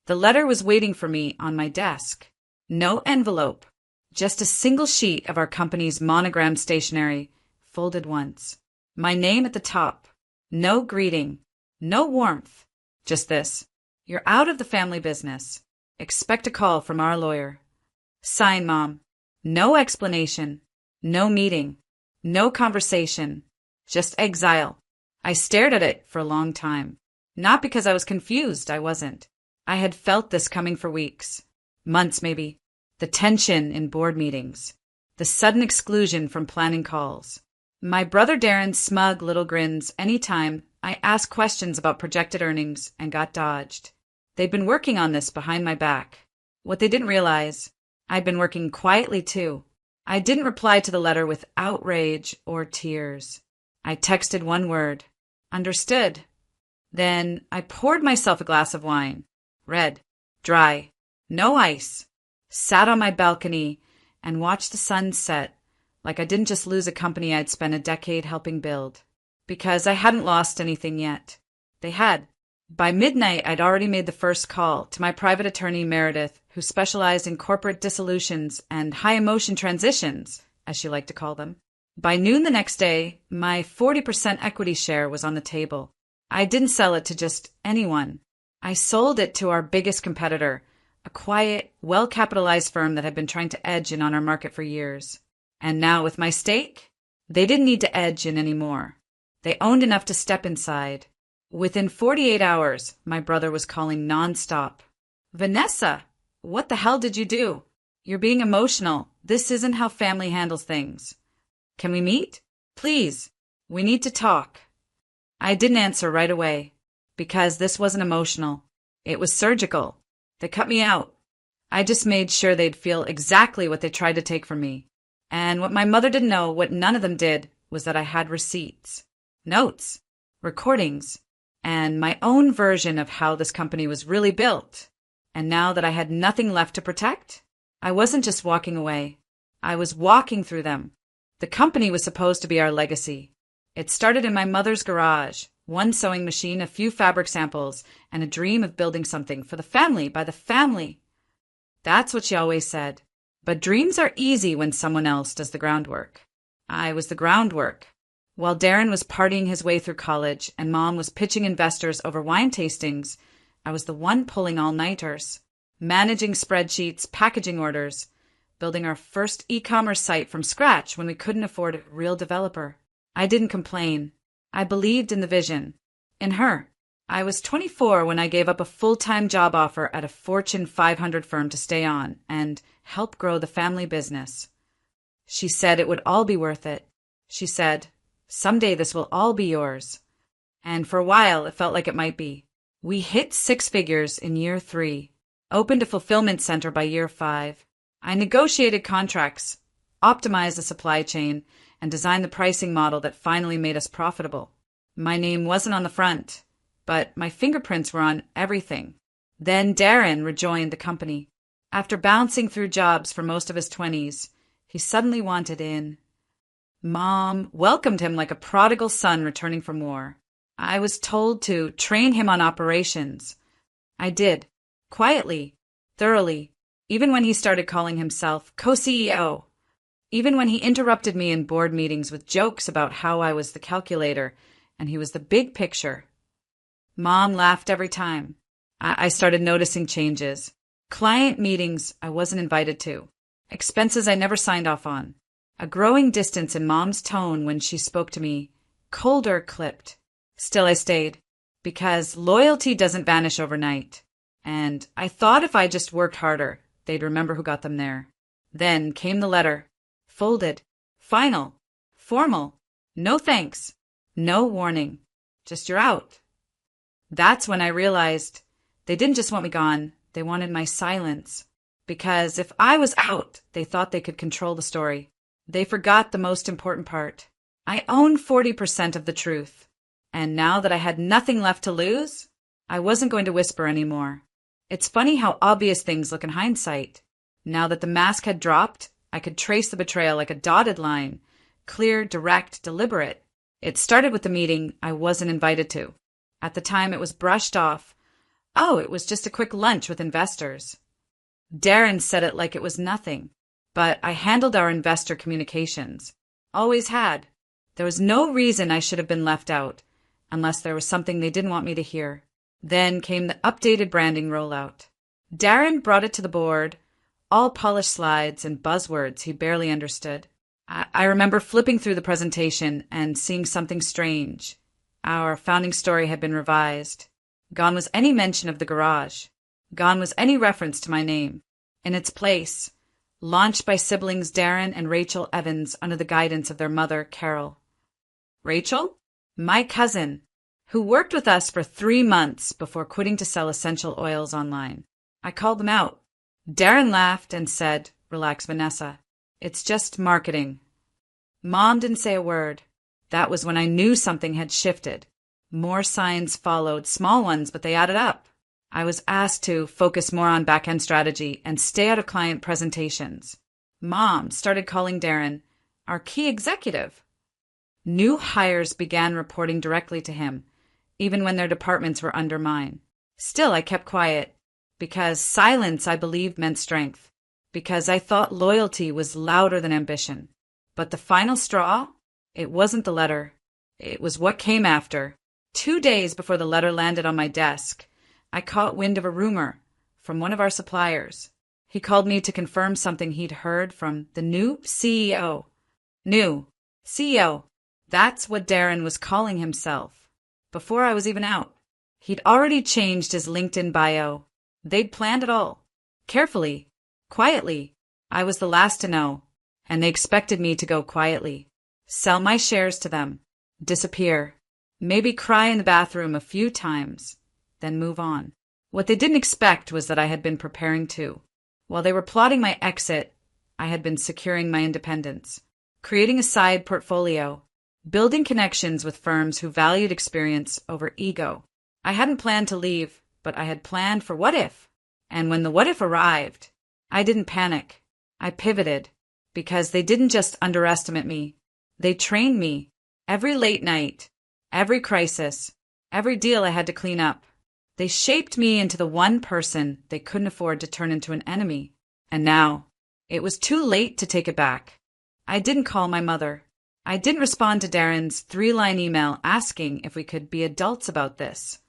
The letter was waiting for me on my desk. No envelope, just a single sheet of our company's monogram stationery, folded once. My name at the top. No greeting, no warmth, just this. You're out of the family business. Expect a call from our lawyer. Sign, Mom. No explanation, no meeting, no conversation, just exile. I stared at it for a long time. Not because I was confused, I wasn't. I had felt this coming for weeks, months maybe. The tension in board meetings, the sudden exclusion from planning calls. My brother Darren's smug little grins anytime I asked questions about projected earnings and got dodged. They'd been working on this behind my back. What they didn't realize, I'd been working quietly too. I didn't reply to the letter with outrage or tears. I texted one word, understood. Then I poured myself a glass of wine, red, dry, no ice, sat on my balcony and watched the sun set like I didn't just lose a company I'd spent a decade helping build. Because I hadn't lost anything yet. They had. By midnight, I'd already made the first call to my private attorney, Meredith, who specialized in corporate dissolutions and high-emotion transitions, as she liked to call them. By noon the next day, my 40% equity share was on the table. I didn't sell it to just anyone. I sold it to our biggest competitor, a quiet, well-capitalized firm that had been trying to edge in on our market for years. And now, with my stake, they didn't need to edge in anymore. They owned enough to step inside. Within 48 hours, my brother was calling nonstop. Vanessa, what the hell did you do? You're being emotional. This isn't how family handles things. Can we meet? Please. We need to talk. I didn't answer right away, because this wasn't emotional. It was surgical. They cut me out. I just made sure they'd feel exactly what they tried to take from me. And what my mother didn't know, what none of them did, was that I had receipts, notes, recordings, and my own version of how this company was really built. And now that I had nothing left to protect, I wasn't just walking away. I was walking through them. The company was supposed to be our legacy. It started in my mother's garage, one sewing machine, a few fabric samples, and a dream of building something for the family, by the family. That's what she always said. But dreams are easy when someone else does the groundwork. I was the groundwork. While Darren was partying his way through college and Mom was pitching investors over wine tastings, I was the one pulling all-nighters, managing spreadsheets, packaging orders, building our first e-commerce site from scratch when we couldn't afford a real developer. I didn't complain. I believed in the vision. In her. I was 24 when I gave up a full-time job offer at a Fortune 500 firm to stay on and help grow the family business. She said it would all be worth it. She said, someday this will all be yours. And for a while, it felt like it might be. We hit 6 figures in year 3, opened a fulfillment center by year 5. I negotiated contracts, optimized the supply chain, and designed the pricing model that finally made us profitable. My name wasn't on the front, but my fingerprints were on everything. Then Darren rejoined the company. After bouncing through jobs for most of his 20s, he suddenly wanted in. Mom welcomed him like a prodigal son returning from war. I was told to train him on operations. I did, quietly, thoroughly, even when he started calling himself co-CEO. Even when he interrupted me in board meetings with jokes about how I was the calculator and he was the big picture. Mom laughed every time. I started noticing changes. Client meetings I wasn't invited to. Expenses I never signed off on. A growing distance in Mom's tone when she spoke to me. Colder clipped. Still I stayed. Because loyalty doesn't vanish overnight. And I thought if I just worked harder, they'd remember who got them there. Then came the letter. Folded. Final. Formal. No thanks. No warning. Just you're out. That's when I realized they didn't just want me gone. They wanted my silence. Because if I was out, they thought they could control the story. They forgot the most important part. I owned 40% of the truth. And now that I had nothing left to lose, I wasn't going to whisper anymore. It's funny how obvious things look in hindsight. Now that the mask had dropped, I could trace the betrayal like a dotted line. Clear, direct, deliberate. It started with the meeting I wasn't invited to. At the time, it was brushed off. Oh, it was just a quick lunch with investors. Darren said it like it was nothing, but I handled our investor communications. Always had. There was no reason I should have been left out, unless there was something they didn't want me to hear. Then came the updated branding rollout. Darren brought it to the board, all polished slides and buzzwords he barely understood. I remember flipping through the presentation and seeing something strange. Our founding story had been revised. Gone was any mention of the garage. Gone was any reference to my name. In its place, launched by siblings Darren and Rachel Evans under the guidance of their mother, Carol. Rachel? My cousin, who worked with us for 3 months before quitting to sell essential oils online. I called them out. Darren laughed and said, "Relax, Vanessa. It's just marketing." Mom didn't say a word. That was when I knew something had shifted. More signs followed, small ones, but they added up. I was asked to focus more on back-end strategy and stay out of client presentations. Mom started calling Darren our key executive. New hires began reporting directly to him, even when their departments were under mine. Still, I kept quiet, because silence, I believed, meant strength, because I thought loyalty was louder than ambition. But the final straw? It wasn't the letter. It was what came after. 2 days before the letter landed on my desk, I caught wind of a rumor from one of our suppliers. He called me to confirm something he'd heard from the new CEO. New CEO. That's what Darren was calling himself. Before I was even out. He'd already changed his LinkedIn bio. They'd planned it all. Carefully. Quietly. I was the last to know, and they expected me to go quietly. Sell my shares to them. Disappear. Maybe cry in the bathroom a few times. Then move on. What they didn't expect was that I had been preparing too. While they were plotting my exit, I had been securing my independence, creating a side portfolio, building connections with firms who valued experience over ego. I hadn't planned to leave, but I had planned for what if. And when the what if arrived, I didn't panic. I pivoted, because they didn't just underestimate me. They trained me. Every late night, every crisis, every deal I had to clean up. They shaped me into the one person they couldn't afford to turn into an enemy. And now, it was too late to take it back. I didn't call my mother. I didn't respond to Darren's 3-line email asking if we could be adults about this.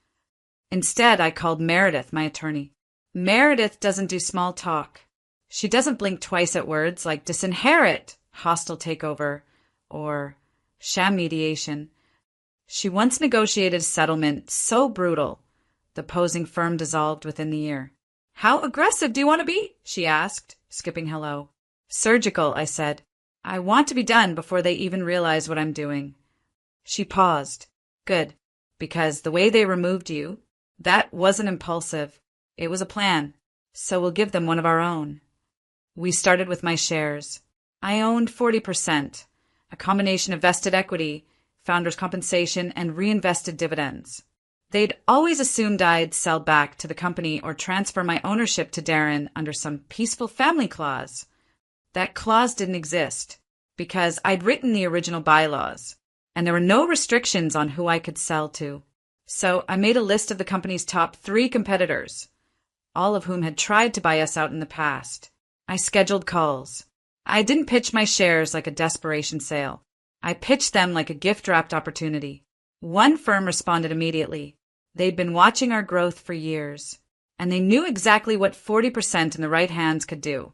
Instead, I called Meredith, my attorney. Meredith doesn't do small talk. She doesn't blink twice at words like disinherit, hostile takeover, or sham mediation. She once negotiated a settlement so brutal, the posing firm dissolved within the year. "How aggressive do you want to be?" she asked, skipping hello. "Surgical," I said. "I want to be done before they even realize what I'm doing." She paused. "Good, because the way they removed you, that wasn't impulsive. It was a plan, so we'll give them one of our own." We started with my shares. I owned 40%, a combination of vested equity, founder's compensation, and reinvested dividends. They'd always assumed I'd sell back to the company or transfer my ownership to Darren under some peaceful family clause. That clause didn't exist, because I'd written the original bylaws, and there were no restrictions on who I could sell to. So I made a list of the company's top 3 competitors, all of whom had tried to buy us out in the past. I scheduled calls. I didn't pitch my shares like a desperation sale. I pitched them like a gift-wrapped opportunity. One firm responded immediately. They'd been watching our growth for years, and they knew exactly what 40% in the right hands could do,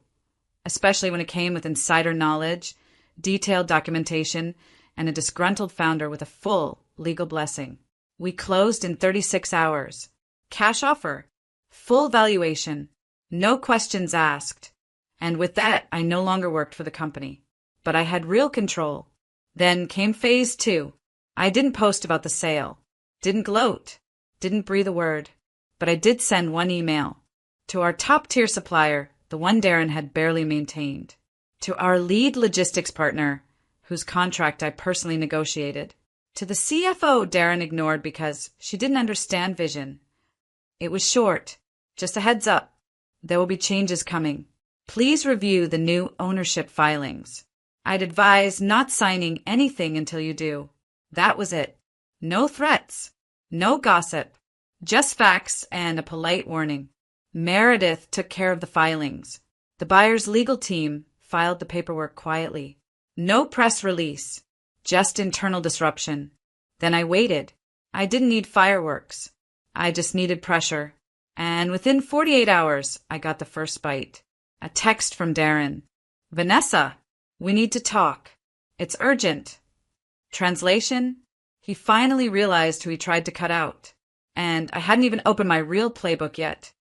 especially when it came with insider knowledge, detailed documentation, and a disgruntled founder with a full legal blessing. We closed in 36 hours. Cash offer. Full valuation. No questions asked. And with that, I no longer worked for the company. But I had real control. Then came phase 2. I didn't post about the sale. Didn't gloat. Didn't breathe a word. But I did send one email. To our top-tier supplier, the one Darren had barely maintained. To our lead logistics partner, whose contract I personally negotiated. To the CFO Darren ignored because she didn't understand vision. It was short. Just a heads up. There will be changes coming. Please review the new ownership filings. I'd advise not signing anything until you do. That was it. No threats. No gossip. Just facts and a polite warning. Meredith took care of the filings. The buyer's legal team filed the paperwork quietly. No press release, just internal disruption. Then I waited. I didn't need fireworks. I just needed pressure. And within 48 hours, I got the first bite. A text from Darren. Vanessa, we need to talk. It's urgent. Translation? He finally realized who he tried to cut out. And I hadn't even opened my real playbook yet.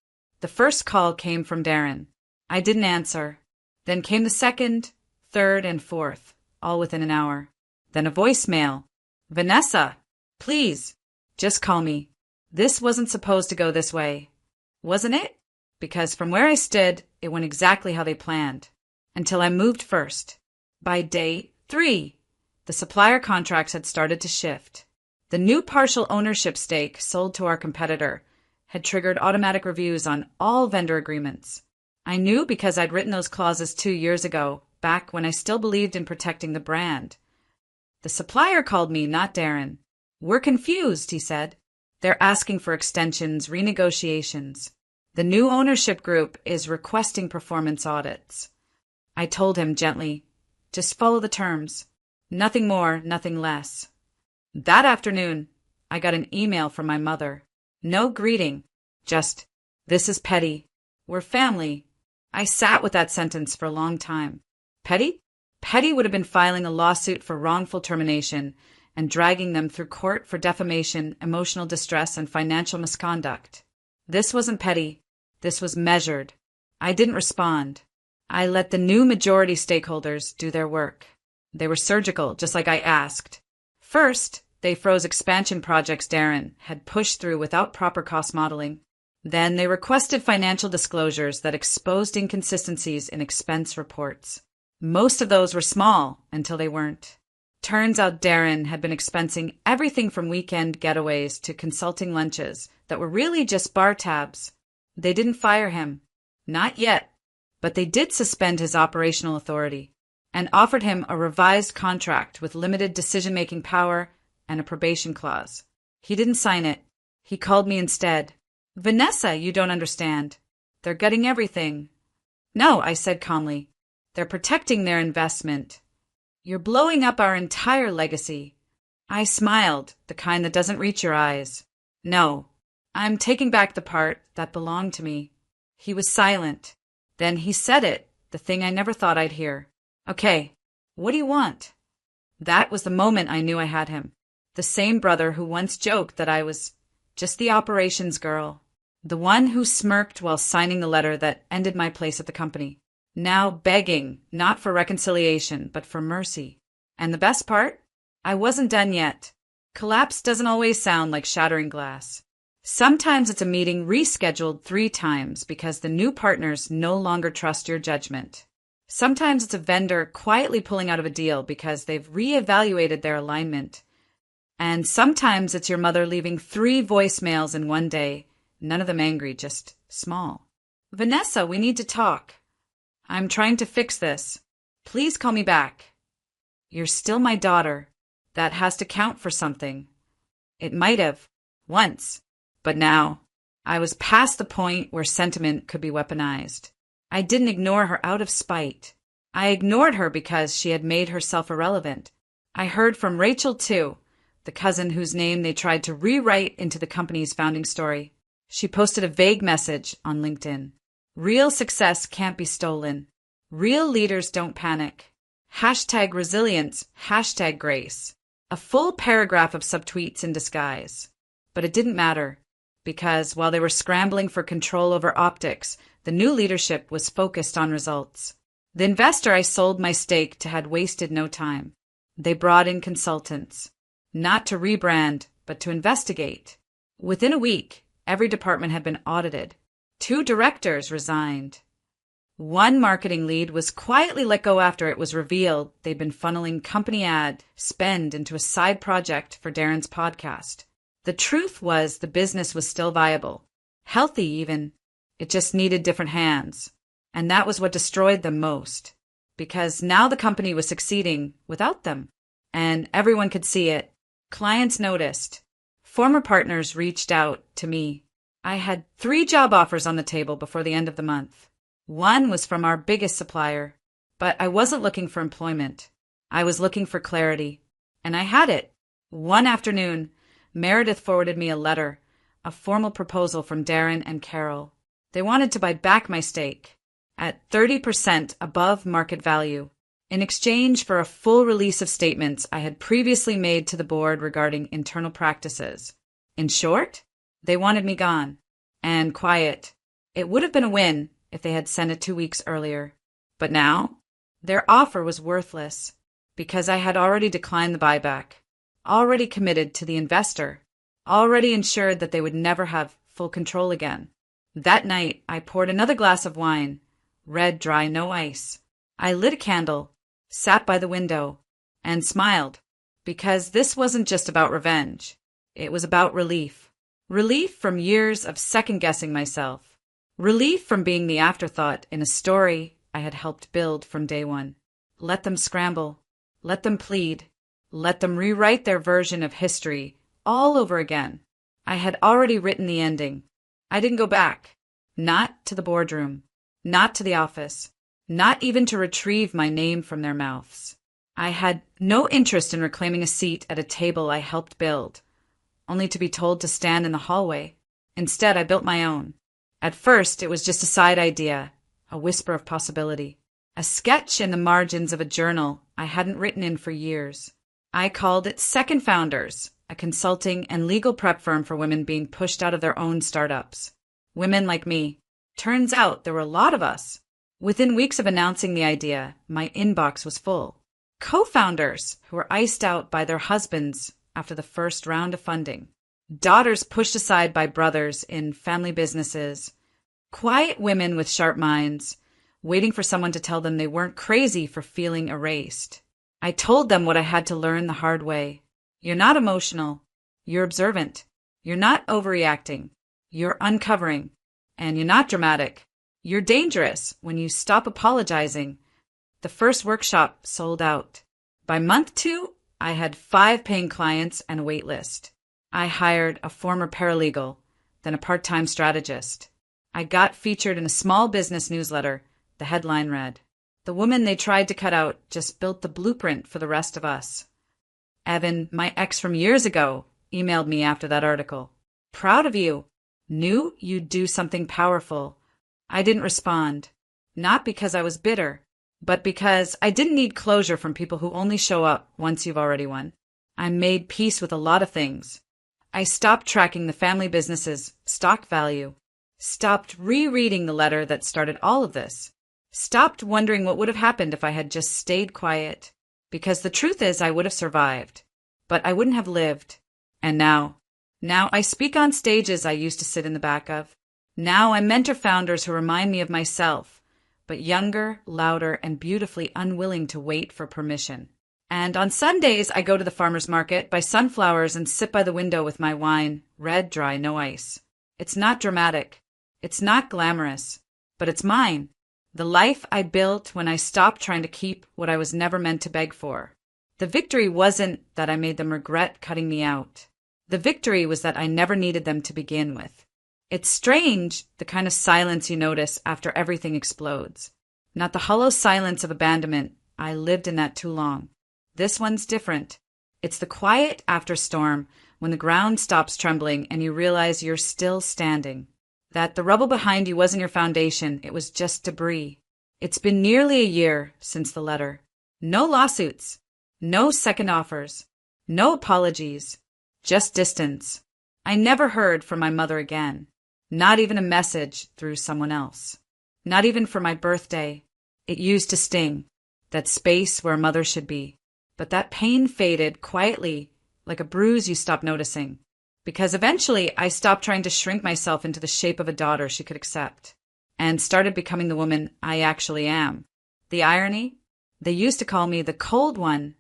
The first call came from Darren. I didn't answer. Then came the second, third, and fourth, all within an hour. Then a voicemail. Vanessa, please, just call me. This wasn't supposed to go this way. Wasn't it? Because from where I stood, it went exactly how they planned. Until I moved first. By day 3, the supplier contracts had started to shift. The new partial ownership stake sold to our competitor had triggered automatic reviews on all vendor agreements. I knew because I'd written those clauses 2 years ago, back when I still believed in protecting the brand. The supplier called me, not Darren. We're confused, he said. They're asking for extensions, renegotiations. The new ownership group is requesting performance audits. I told him gently, just follow the terms. Nothing more, nothing less. That afternoon, I got an email from my mother. No greeting, just, this is petty. We're family. I sat with that sentence for a long time. Petty? Petty would have been filing a lawsuit for wrongful termination and dragging them through court for defamation, emotional distress, and financial misconduct. This wasn't petty. This was measured. I didn't respond. I let the new majority stakeholders do their work. They were surgical, just like I asked. First, they froze expansion projects Darren had pushed through without proper cost modeling. Then they requested financial disclosures that exposed inconsistencies in expense reports. Most of those were small until they weren't. Turns out Darren had been expensing everything from weekend getaways to consulting lunches that were really just bar tabs. They didn't fire him. Not yet. But they did suspend his operational authority and offered him a revised contract with limited decision-making power and a probation clause. He didn't sign it. He called me instead. Vanessa, you don't understand. They're gutting everything. No, I said calmly. They're protecting their investment. You're blowing up our entire legacy. I smiled, the kind that doesn't reach your eyes. No, I'm taking back the part that belonged to me. He was silent. Then he said it, the thing I never thought I'd hear. Okay, what do you want? That was the moment I knew I had him. The same brother who once joked that I was just the operations girl. The one who smirked while signing the letter that ended my place at the company. Now begging, not for reconciliation, but for mercy. And the best part? I wasn't done yet. Collapse doesn't always sound like shattering glass. Sometimes it's a meeting rescheduled 3 times because the new partners no longer trust your judgment. Sometimes it's a vendor quietly pulling out of a deal because they've reevaluated their alignment. And sometimes it's your mother leaving 3 voicemails in one day, none of them angry, just small. Vanessa, we need to talk. I'm trying to fix this. Please call me back. You're still my daughter. That has to count for something. It might have, once. But now, I was past the point where sentiment could be weaponized. I didn't ignore her out of spite. I ignored her because she had made herself irrelevant. I heard from Rachel, too, the cousin whose name they tried to rewrite into the company's founding story. She posted a vague message on LinkedIn. Real success can't be stolen. Real leaders don't panic. #resilience, #grace. A full paragraph of subtweets in disguise. But it didn't matter, because while they were scrambling for control over optics, the new leadership was focused on results. The investor I sold my stake to had wasted no time. They brought in consultants, not to rebrand, but to investigate. Within a week, every department had been audited. 2 directors resigned. 1 marketing lead was quietly let go after it was revealed they'd been funneling company ad spend into a side project for Darren's podcast. The truth was the business was still viable, healthy even. It just needed different hands. And that was what destroyed them most. Because now the company was succeeding without them. And everyone could see it. Clients noticed. Former partners reached out to me. I had 3 job offers on the table before the end of the month. One was from our biggest supplier, but I wasn't looking for employment. I was looking for clarity, and I had it. One afternoon, Meredith forwarded me a letter, a formal proposal from Darren and Carol. They wanted to buy back my stake at 30% above market value in exchange for a full release of statements I had previously made to the board regarding internal practices. In short, they wanted me gone and quiet. It would have been a win if they had sent it 2 weeks earlier. But now, their offer was worthless because I had already declined the buyback, already committed to the investor, already ensured that they would never have full control again. That night, I poured another glass of wine, red, dry, no ice. I lit a candle, sat by the window, and smiled, because this wasn't just about revenge. It was about relief. Relief from years of second-guessing myself. Relief from being the afterthought in a story I had helped build from day one. Let them scramble. Let them plead. Let them rewrite their version of history all over again. I had already written the ending. I didn't go back. Not to the boardroom. Not to the office. Not even to retrieve my name from their mouths. I had no interest in reclaiming a seat at a table I helped build, only to be told to stand in the hallway. Instead, I built my own. At first, it was just a side idea, a whisper of possibility, a sketch in the margins of a journal I hadn't written in for years. I called it Second Founders, a consulting and legal prep firm for women being pushed out of their own startups. Women like me. Turns out there were a lot of us. Within weeks of announcing the idea, my inbox was full. Co-founders who were iced out by their husbands after the first round of funding. Daughters pushed aside by brothers in family businesses. Quiet women with sharp minds, waiting for someone to tell them they weren't crazy for feeling erased. I told them what I had to learn the hard way. You're not emotional. You're observant. You're not overreacting. You're uncovering. And you're not dramatic. You're dangerous when you stop apologizing. The first workshop sold out. By month 2, I had 5 paying clients and a wait list. I hired a former paralegal, then a part-time strategist. I got featured in a small business newsletter. The headline read, "The woman they tried to cut out just built the blueprint for the rest of us." Evan, my ex from years ago, emailed me after that article. "Proud of you. Knew you'd do something powerful." I didn't respond, not because I was bitter, but because I didn't need closure from people who only show up once you've already won. I made peace with a lot of things. I stopped tracking the family business's stock value, stopped rereading the letter that started all of this, stopped wondering what would have happened if I had just stayed quiet, because the truth is I would have survived, but I wouldn't have lived. And now I speak on stages I used to sit in the back of. Now I mentor founders who remind me of myself, but younger, louder, and beautifully unwilling to wait for permission. And on Sundays, I go to the farmer's market, buy sunflowers, and sit by the window with my wine, red, dry, no ice. It's not dramatic. It's not glamorous. But it's mine. The life I built when I stopped trying to keep what I was never meant to beg for. The victory wasn't that I made them regret cutting me out. The victory was that I never needed them to begin with. It's strange, the kind of silence you notice after everything explodes. Not the hollow silence of abandonment. I lived in that too long. This one's different. It's the quiet after storm, when the ground stops trembling and you realize you're still standing. That the rubble behind you wasn't your foundation, it was just debris. It's been nearly a year since the letter. No lawsuits. No second offers. No apologies. Just distance. I never heard from my mother again. Not even a message through someone else. Not even for my birthday. It used to sting. That space where a mother should be. But that pain faded quietly, like a bruise you stop noticing. Because eventually I stopped trying to shrink myself into the shape of a daughter she could accept. And started becoming the woman I actually am. The irony? They used to call me the cold one.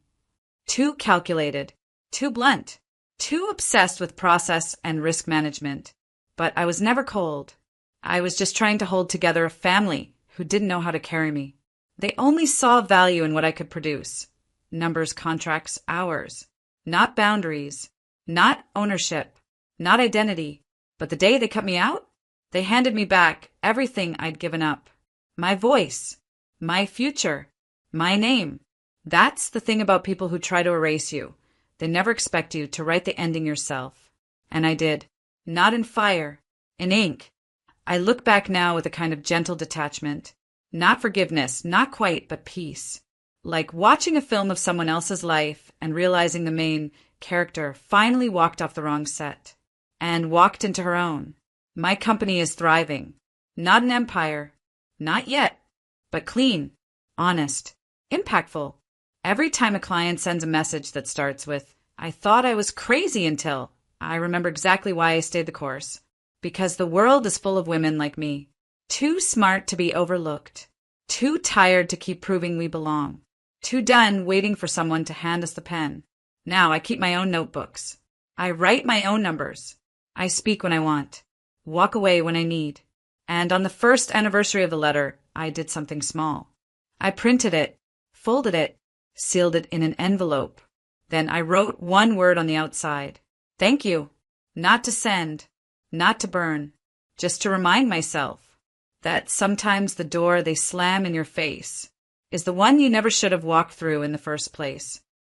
Too calculated. Too blunt. Too obsessed with process and risk management. But I was never cold. I was just trying to hold together a family who didn't know how to carry me. They only saw value in what I could produce. Numbers, contracts, hours. Not boundaries. Not ownership. not identity. But the day they cut me out, they handed me back everything I'd given up. My voice, my future, my name. That's the thing about people who try to erase you. They never expect you to write the ending yourself. And I did. Not in fire, in ink. I look back now with a kind of gentle detachment. Not forgiveness, not quite, but peace. Like watching a film of someone else's life and realizing the main character finally walked off the wrong set and walked into her own. My company is thriving. Not an empire. Not yet. But clean, honest, impactful. Every time a client sends a message that starts with, "I thought I was crazy until," I remember exactly why I stayed the course. Because the world is full of women like me. Too smart to be overlooked. Too tired to keep proving we belong. Too done waiting for someone to hand us the pen. Now I keep my own notebooks. I write my own numbers. I speak when I want. Walk away when I need. And on the first anniversary of the letter, I did something small. I printed it, folded it, sealed it in an envelope. Then I wrote one word on the outside. Thank you. Not to send, not to burn, just to remind myself that sometimes the door they slam in your face is the one you never should have walked through in the first place.